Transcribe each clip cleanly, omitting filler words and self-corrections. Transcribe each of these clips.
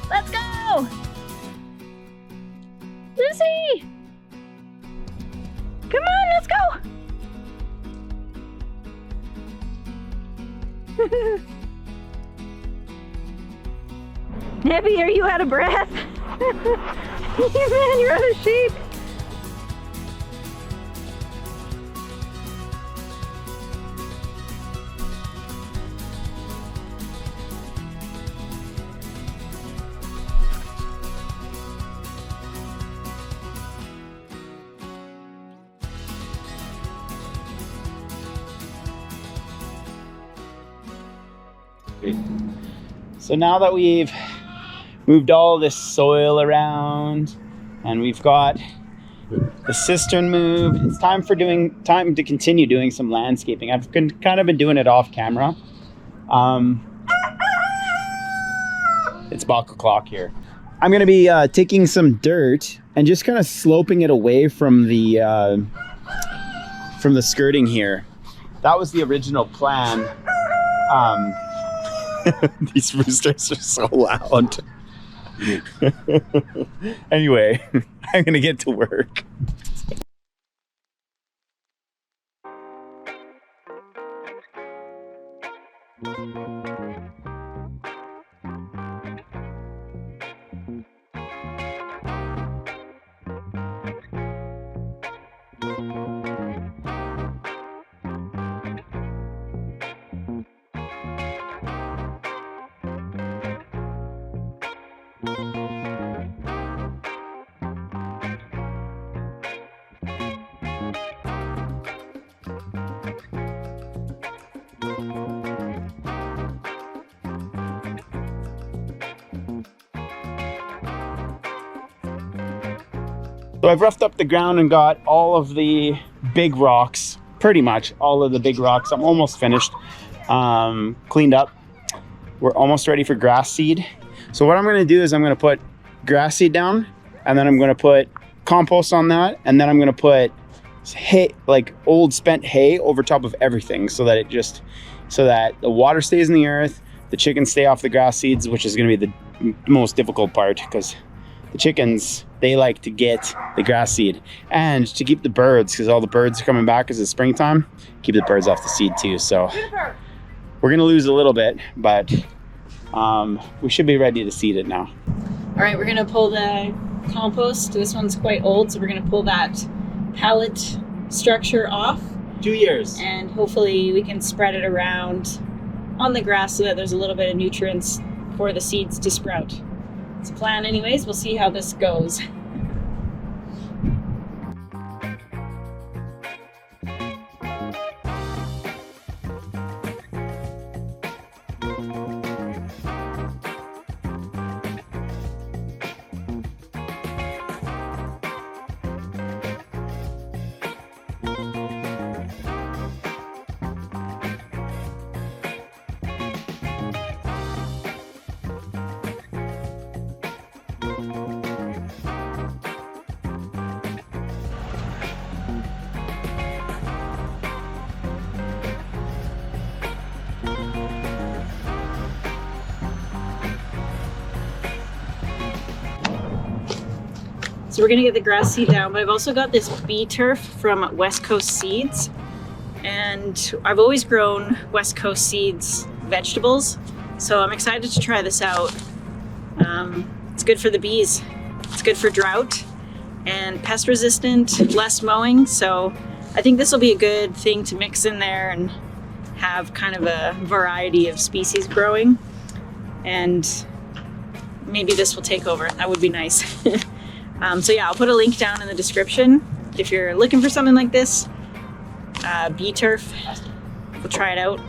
Let's go! Lucy! Come on, let's go! Nebby, are you out of breath? Man, you're out of shape. So now that we've moved all this soil around and we've got the cistern moved, it's time to continue doing some landscaping. I've kind of been doing it off camera. It's Bach o'clock here. I'm gonna be taking some dirt and just kind of sloping it away from the skirting here. That was the original plan. These roosters are so loud. Anyway, I'm gonna get to work. So I've roughed up the ground and got all of the big rocks, pretty much all of the big rocks. I'm almost finished, cleaned up. We're almost ready for grass seed. So what I'm gonna do is I'm gonna put grass seed down, and then I'm gonna put compost on that, and then I'm gonna put hay, like old spent hay, over top of everything, so that the water stays in the earth, the chickens stay off the grass seeds, which is gonna be the most difficult part, because the chickens, they like to get the grass seed, and to keep the birds, because all the birds are coming back as it's springtime, keep the birds off the seed too. So we're gonna lose a little bit, but we should be ready to seed it now. All right, we're gonna pull the compost. This one's quite old, so we're gonna pull that pallet structure off. 2 years. And hopefully we can spread it around on the grass so that there's a little bit of nutrients for the seeds to sprout. It's a plan anyways. We'll see how this goes. So we're gonna get the grass seed down, but I've also got this bee turf from West Coast Seeds. And I've always grown West Coast Seeds vegetables, so I'm excited to try this out. It's good for the bees, it's good for drought, and pest resistant, less mowing, so I think this will be a good thing to mix in there and have kind of a variety of species growing. And maybe this will take over, that would be nice. So yeah, I'll put a link down in the description if you're looking for something like this. Bee turf, we'll try it out.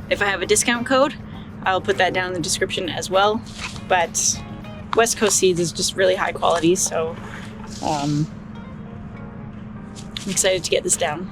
If I have a discount code, I'll put that down in the description as well. But West Coast Seeds is just really high quality, so I'm excited to get this down.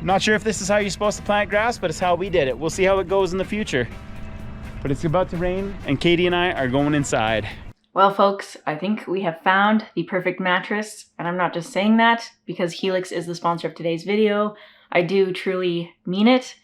I'm not sure if this is how you're supposed to plant grass, but it's how we did it. We'll see how it goes in the future. But it's about to rain, and Katie and I are going inside. Well, folks, I think we have found the perfect mattress, and I'm not just saying that because Helix is the sponsor of today's video. I do truly mean it,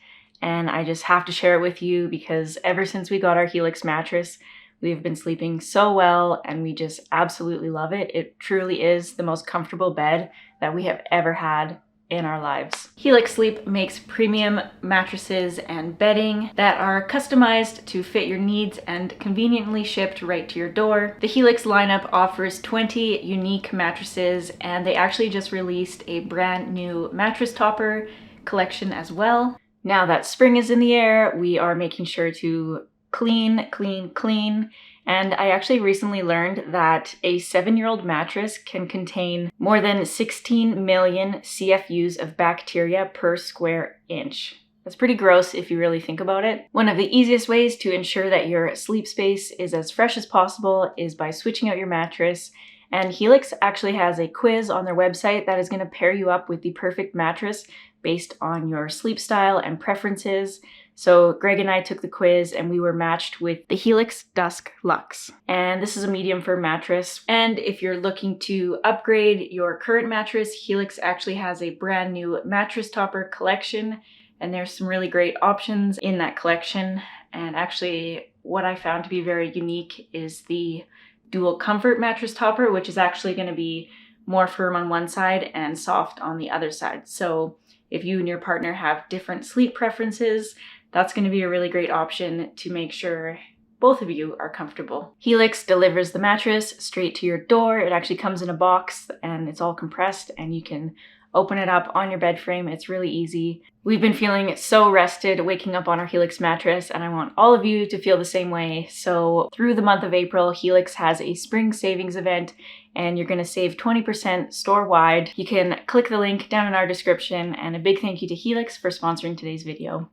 and I just have to share it with you because ever since we got our Helix mattress, we've been sleeping so well, and we just absolutely love it. It truly is the most comfortable bed that we have ever had in our lives. Helix Sleep makes premium mattresses and bedding that are customized to fit your needs and conveniently shipped right to your door. The Helix lineup offers 20 unique mattresses, and they actually just released a brand new mattress topper collection as well. Now that spring is in the air, we are making sure to clean. And I actually recently learned that a 7-year-old mattress can contain more than 16 million CFUs of bacteria per square inch. That's pretty gross if you really think about it. One of the easiest ways to ensure that your sleep space is as fresh as possible is by switching out your mattress. And Helix actually has a quiz on their website that is going to pair you up with the perfect mattress based on your sleep style and preferences. So Greg and I took the quiz and we were matched with the Helix Dusk Luxe. And this is a medium firm mattress. And if you're looking to upgrade your current mattress, Helix actually has a brand new mattress topper collection. And there's some really great options in that collection. And actually what I found to be very unique is the dual comfort mattress topper, which is actually going to be more firm on one side and soft on the other side. So if you and your partner have different sleep preferences, that's going to be a really great option to make sure both of you are comfortable. Helix delivers the mattress straight to your door. It actually comes in a box and it's all compressed and you can open it up on your bed frame. It's really easy. We've been feeling so rested waking up on our Helix mattress, and I want all of you to feel the same way. So through the month of April, Helix has a spring savings event and you're going to save 20% store-wide. You can click the link down in our description, and a big thank you to Helix for sponsoring today's video.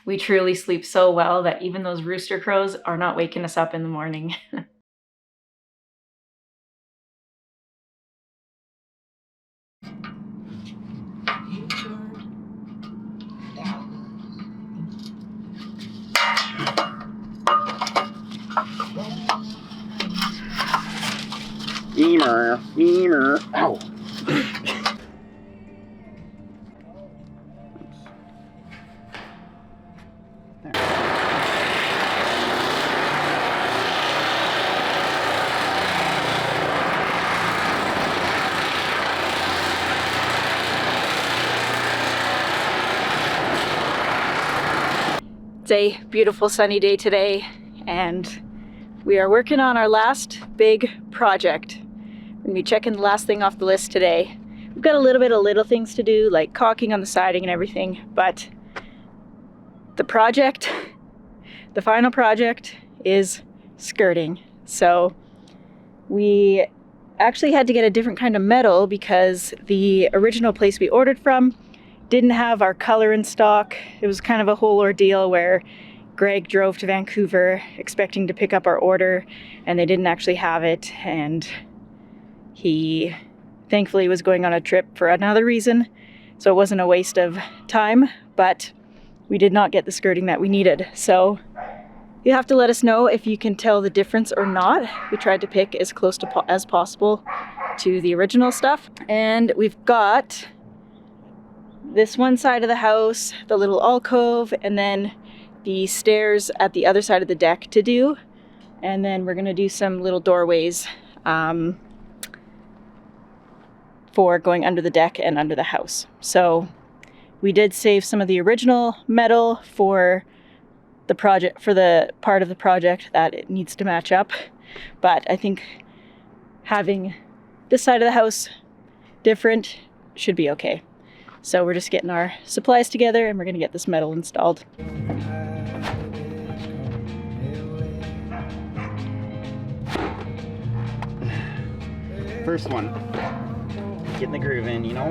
We truly sleep so well that even those rooster crows are not waking us up in the morning. Beamer. Ow. It's a beautiful sunny day today, and we are working on our last big project. We're gonna be checking the last thing off the list today. We've got a little bit of little things to do, like caulking on the siding and everything, but the final project is skirting. So we actually had to get a different kind of metal because the original place we ordered from didn't have our color in stock. It was kind of a whole ordeal where Greg drove to Vancouver expecting to pick up our order, and they didn't actually have it, and he thankfully was going on a trip for another reason, so it wasn't a waste of time, but we did not get the skirting that we needed. So you have to let us know if you can tell the difference or not. We tried to pick as close to as possible to the original stuff. And we've got this one side of the house, the little alcove, and then the stairs at the other side of the deck to do. And then we're gonna do some little doorways for going under the deck and under the house. So we did save some of the original metal for the project, for the part of the project that it needs to match up. But I think having this side of the house different should be okay. So we're just getting our supplies together and we're gonna get this metal installed. First one. Getting the groove in, you know?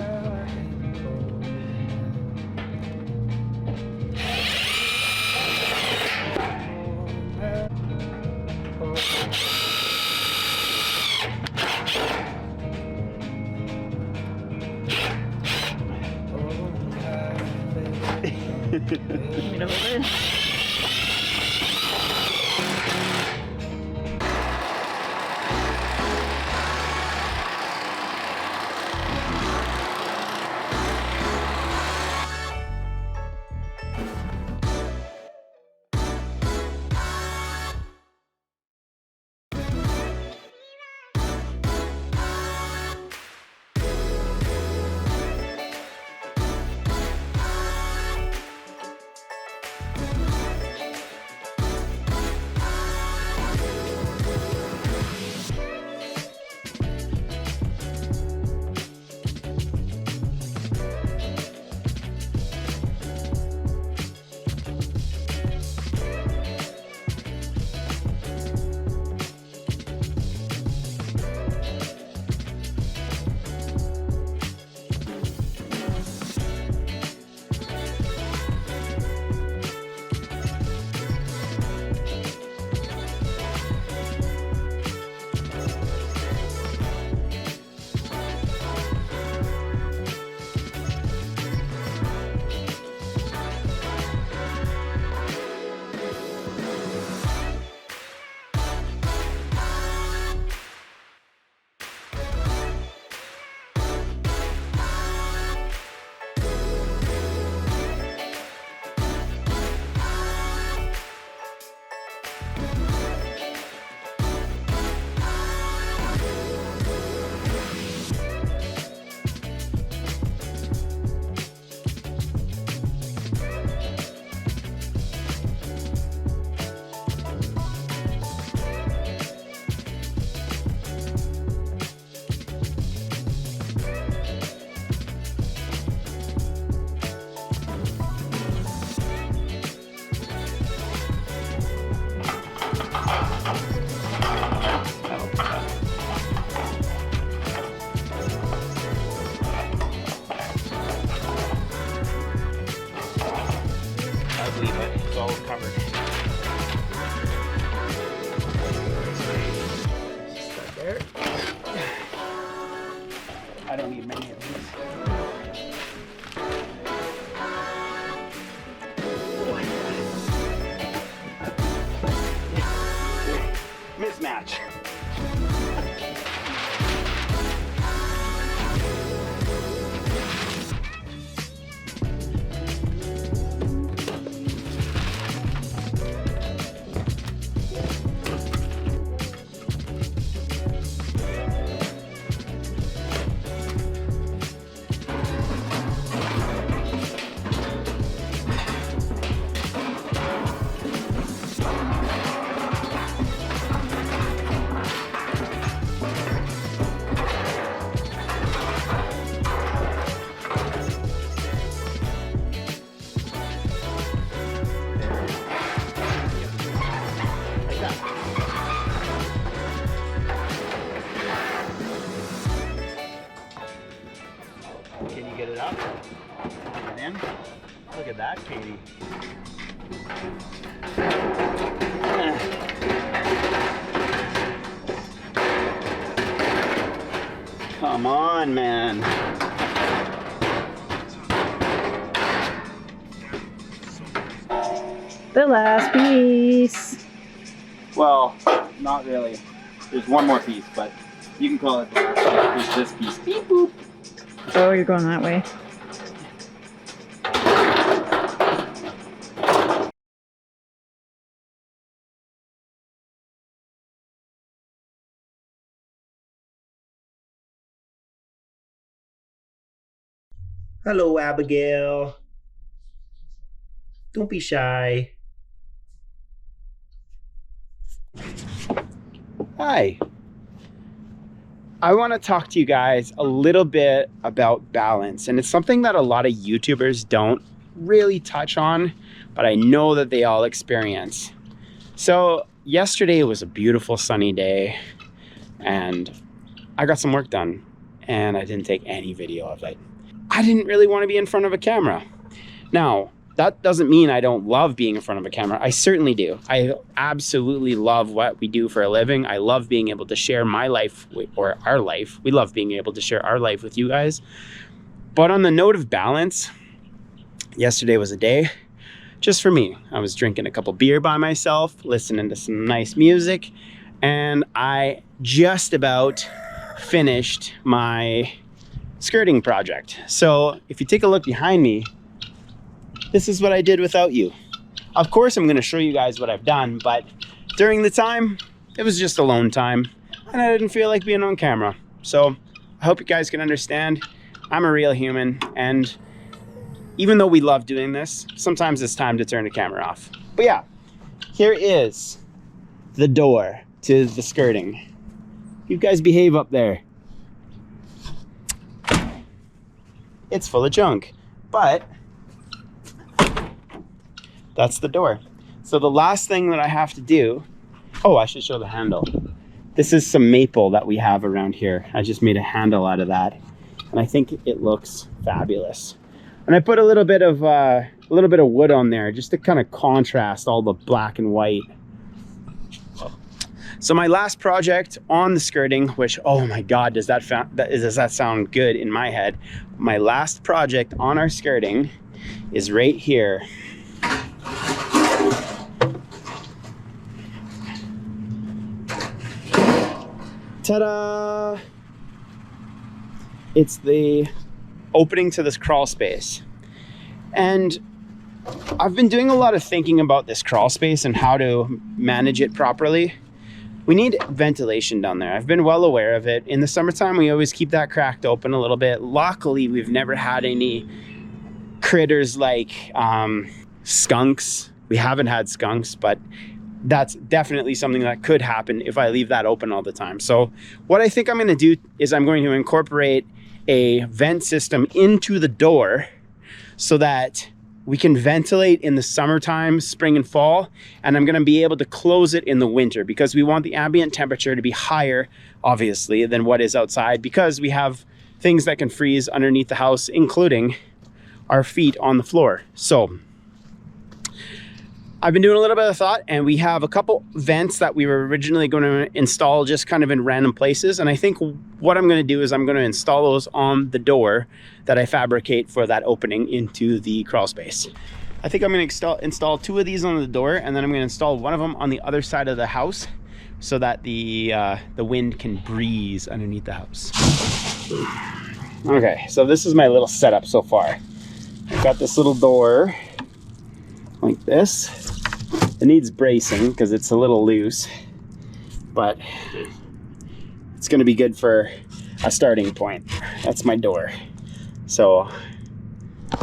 me to hold it. Ugly, but it's all covered. Start there. I don't need many of these. Mismatch. Can you get it up? Get it in? Look at that, Katie. Come on, man. The last piece. Well, not really. There's one more piece, but you can call it the last piece. This piece. Beep boop. Oh, you're going that way. Hello, Abigail. Don't be shy. Hi. I want to talk to you guys a little bit about balance, and it's something that a lot of YouTubers don't really touch on, but I know that they all experience. So yesterday was a beautiful sunny day, and I got some work done, and I didn't take any video of it. I didn't really want to be in front of a camera. Now, that doesn't mean I don't love being in front of a camera. I certainly do. I absolutely love what we do for a living. I love being able to share my life, or our life. We love being able to share our life with you guys. But on the note of balance, yesterday was a day just for me. I was drinking a couple beer by myself, listening to some nice music, and I just about finished my skirting project. So if you take a look behind me, this is what I did without you. Of course, I'm going to show you guys what I've done, but during the time, it was just alone time, and I didn't feel like being on camera. So I hope you guys can understand. I'm a real human, and even though we love doing this, sometimes it's time to turn the camera off. But yeah, here is the door to the skirting. You guys behave up there. It's full of junk, but that's the door. So the last thing that I have to do, oh, I should show the handle. This is some maple that we have around here. I just made a handle out of that, and I think it looks fabulous. And I put a little bit of wood on there just to kind of contrast all the black and white. So my last project on the skirting, which, oh my God, does that sound good in my head? My last project on our skirting is right here. Ta-da! It's the opening to this crawl space. And I've been doing a lot of thinking about this crawl space and how to manage it properly. We need ventilation down there. I've been well aware of it. In the summertime, we always keep that cracked open a little bit. Luckily, we've never had any critters like skunks. We haven't had skunks, but that's definitely something that could happen if I leave that open all the time. So what I think I'm going to do is I'm going to incorporate a vent system into the door so that we can ventilate in the summertime, spring and fall, and I'm going to be able to close it in the winter because we want the ambient temperature to be higher, obviously, than what is outside, because we have things that can freeze underneath the house, including our feet on the floor. So I've been doing a little bit of thought, and we have a couple vents that we were originally going to install just kind of in random places. And I think what I'm going to do is I'm going to install those on the door that I fabricate for that opening into the crawl space. I think I'm going to install 2 of these on the door, and then I'm going to install one of them on the other side of the house so that the wind can breeze underneath the house. Okay, so this is my little setup so far. I've got this little door like this. It needs bracing because it's a little loose, but it's going to be good for a starting point. That's my door. So I'm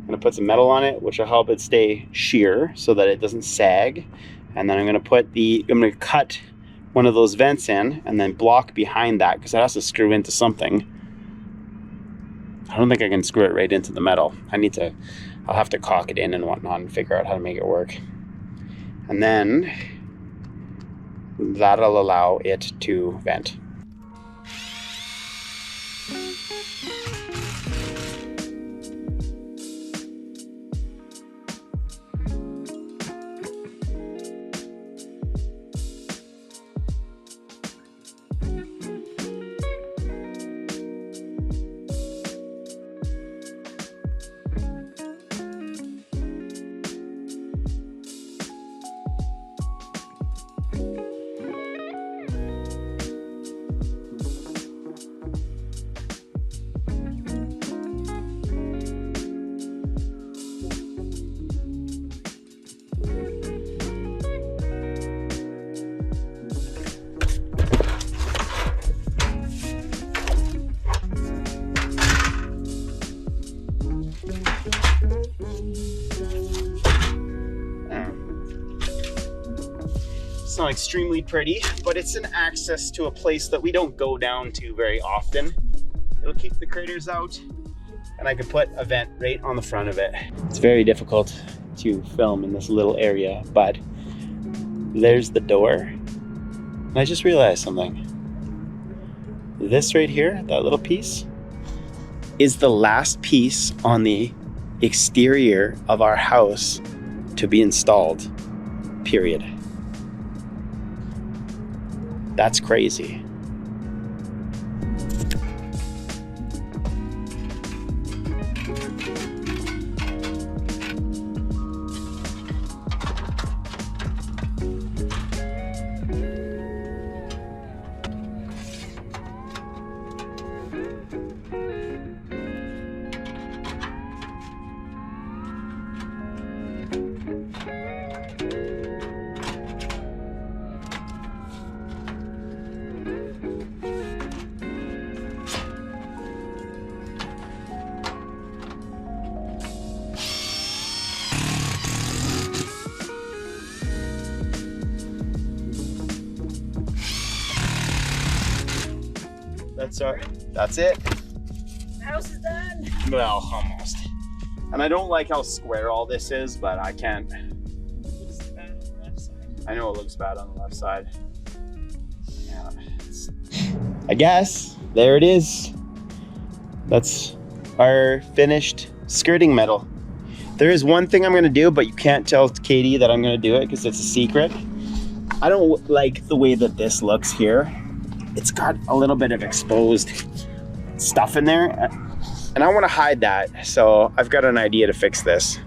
going to put some metal on it, which will help it stay sheer so that it doesn't sag. And then I'm going to cut one of those vents in and then block behind that because it has to screw into something. I don't think I can screw it right into the metal. I'll have to caulk it in and whatnot and figure out how to make it work. And then that'll allow it to vent. It's not extremely pretty, but it's an access to a place that we don't go down to very often. It'll keep the critters out, and I can put a vent right on the front of it. It's very difficult to film in this little area, but there's the door. And I just realized something. This right here, that little piece, is the last piece on the exterior of our house to be installed, period. That's crazy. That's it. The house is done. Well, almost. And I don't like how square all this is, but I can't. Looks bad on the left side. I know it looks bad on the left side. Yeah. I guess there it is. That's our finished skirting metal. There is one thing I'm gonna do, but you can't tell Katie that I'm gonna do it because it's a secret. I don't like the way that this looks here. It's got a little bit of exposed stuff in there, and I want to hide that. So I've got an idea to fix this.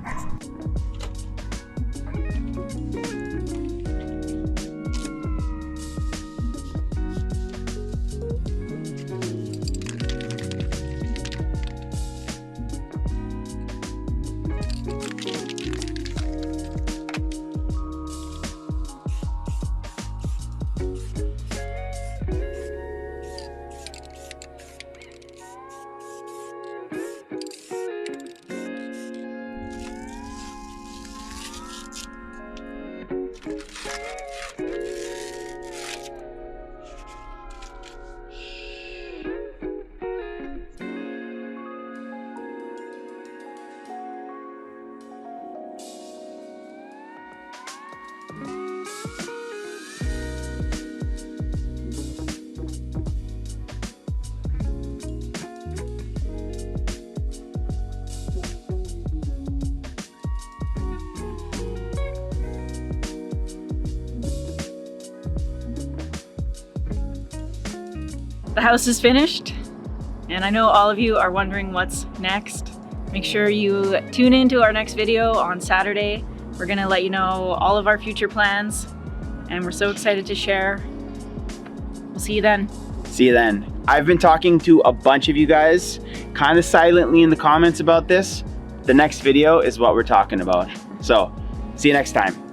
The house is finished, and I know all of you are wondering what's next. Make sure you tune into our next video on Saturday. We're gonna let you know all of our future plans, and we're so excited to share. We'll see you then. See you then. I've been talking to a bunch of you guys kind of silently in the comments about this. The next video is what we're talking about. So, see you next time.